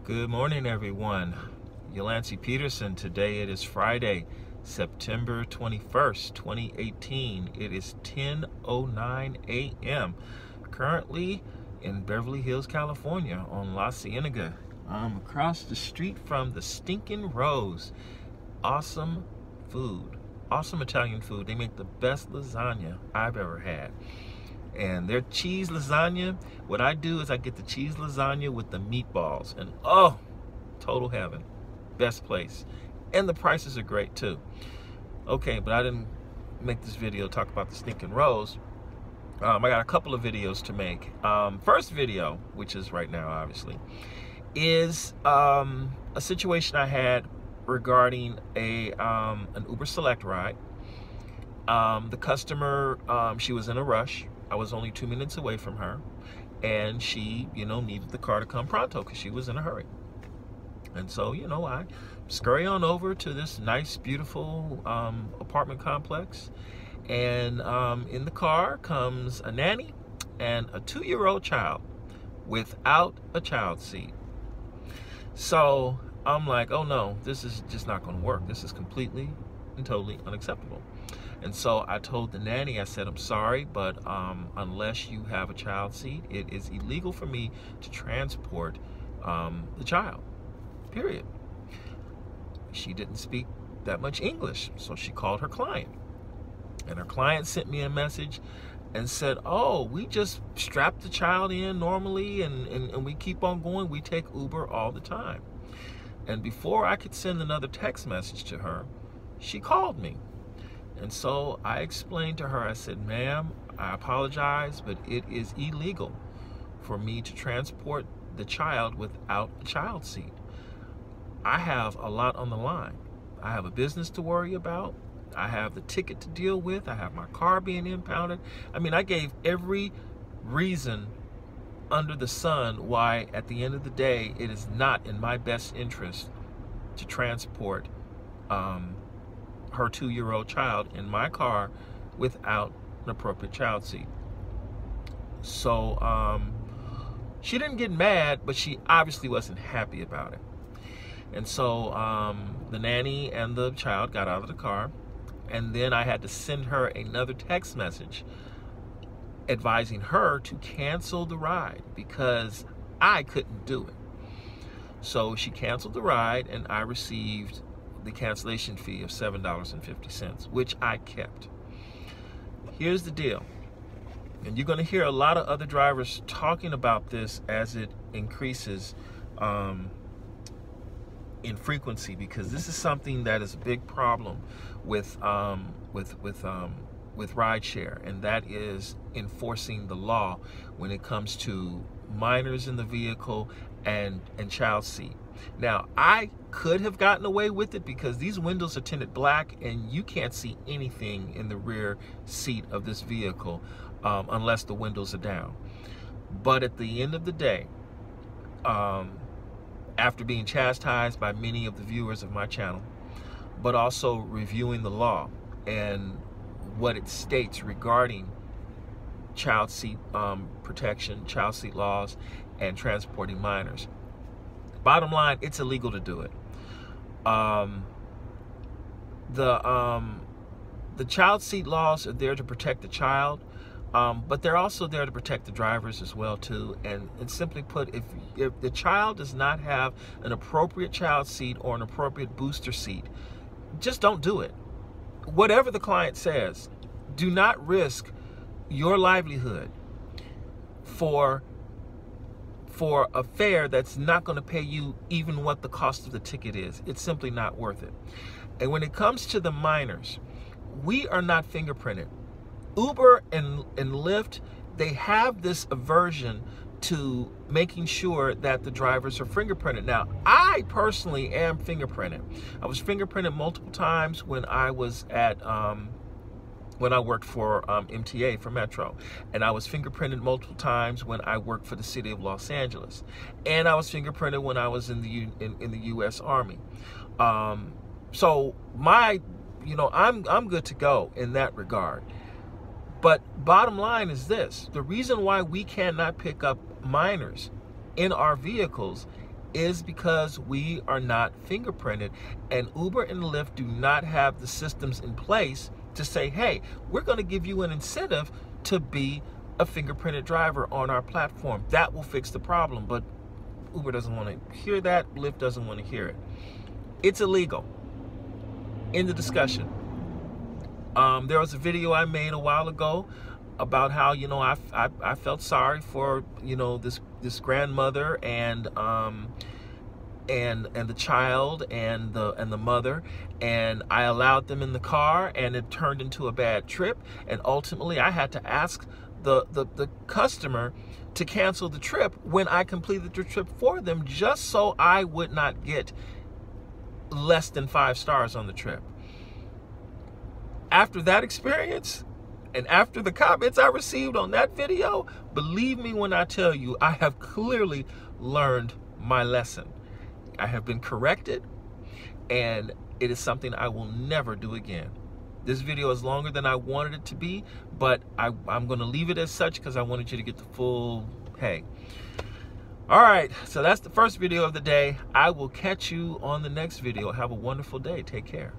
Good morning, everyone. Yalancy Peterson. Today it is Friday, September 21st, 2018. It is 10:09 a.m. Currently in Beverly Hills, California on La Cienega. I'm across the street from the Stinking Rose. Awesome food. Awesome Italian food. They make the best lasagna I've ever had. And their cheese lasagna, what I do is I get the cheese lasagna with the meatballs. And oh, total heaven. Best place. And the prices are great too. Okay, but I didn't make this video talk about the Stinking Rose. I got a couple of videos to make. First video, which is right now obviously, is a situation I had regarding an Uber Select ride. The customer, she was in a rush. I was only 2 minutes away from her, and she, needed the car to come pronto because she was in a hurry. And so, I scurry on over to this nice, beautiful apartment complex, and in the car comes a nanny and a 2-year-old child without a child seat. So I'm like, oh no, this is just not going to work. This is completely and totally unacceptable. And so I told the nanny, I said, I'm sorry, but unless you have a child seat, it is illegal for me to transport the child, period. She didn't speak that much English, so she called her client. And her client sent me a message and said, oh, we just strap the child in normally and we keep on going. We take Uber all the time. And before I could send another text message to her, she called me. And so I explained to her, I said, ma'am, I apologize, but it is illegal for me to transport the child without a child seat. I have a lot on the line. I have a business to worry about. I have the ticket to deal with. I have my car being impounded. I mean, I gave every reason under the sun why, at the end of the day, it is not in my best interest to transport her 2-year-old child in my car without an appropriate child seat. So she didn't get mad, but she obviously wasn't happy about it. And so the nanny and the child got out of the car, and then I had to send her another text message advising her to cancel the ride because I couldn't do it. So she canceled the ride, and I received the cancellation fee of $7.50, which I kept. Here's the deal, and you're going to hear a lot of other drivers talking about this as it increases in frequency, because this is something that is a big problem with rideshare, and that is enforcing the law when it comes to minors in the vehicle and child seat. Now, I could have gotten away with it because these windows are tinted black and you can't see anything in the rear seat of this vehicle unless the windows are down. But at the end of the day, after being chastised by many of the viewers of my channel, but also reviewing the law and what it states regarding child seat protection, child seat laws, and transporting minors, bottom line, it's illegal to do it. The child seat laws are there to protect the child, but they're also there to protect the drivers as well too. And simply put, if the child does not have an appropriate child seat or an appropriate booster seat, just don't do it. Whatever the client says, do not risk your livelihood for a fare that's not going to pay you even what the cost of the ticket is. It's simply not worth it. And when it comes to the minors, we are not fingerprinted. Uber and Lyft, they have this aversion to making sure that the drivers are fingerprinted. Now, I personally am fingerprinted. I was fingerprinted multiple times when I was at when I worked for MTA, for Metro, and I was fingerprinted multiple times when I worked for the city of Los Angeles, and I was fingerprinted when I was in the U.S. Army. So I'm good to go in that regard. But bottom line is this: the reason why we cannot pick up minors in our vehicles is because we are not fingerprinted, and Uber and Lyft do not have the systems in place to say, hey, we're going to give you an incentive to be a fingerprinted driver on our platform. That will fix the problem. But Uber doesn't want to hear that. Lyft doesn't want to hear it. It's illegal. In the discussion. There was a video I made a while ago about how, you know, I felt sorry for, you know, this grandmother and the child and the mother, and I allowed them in the car, and it turned into a bad trip, and ultimately I had to ask the customer to cancel the trip when I completed the trip for them, just so I would not get less than 5 stars on the trip. After that experience, and after the comments I received on that video, believe me when I tell you, I have clearly learned my lesson. I have been corrected, and it is something I will never do again. This video is longer than I wanted it to be, but I'm going to leave it as such because I wanted you to get the full hey. All right, so that's the first video of the day. I will catch you on the next video. Have a wonderful day. Take care.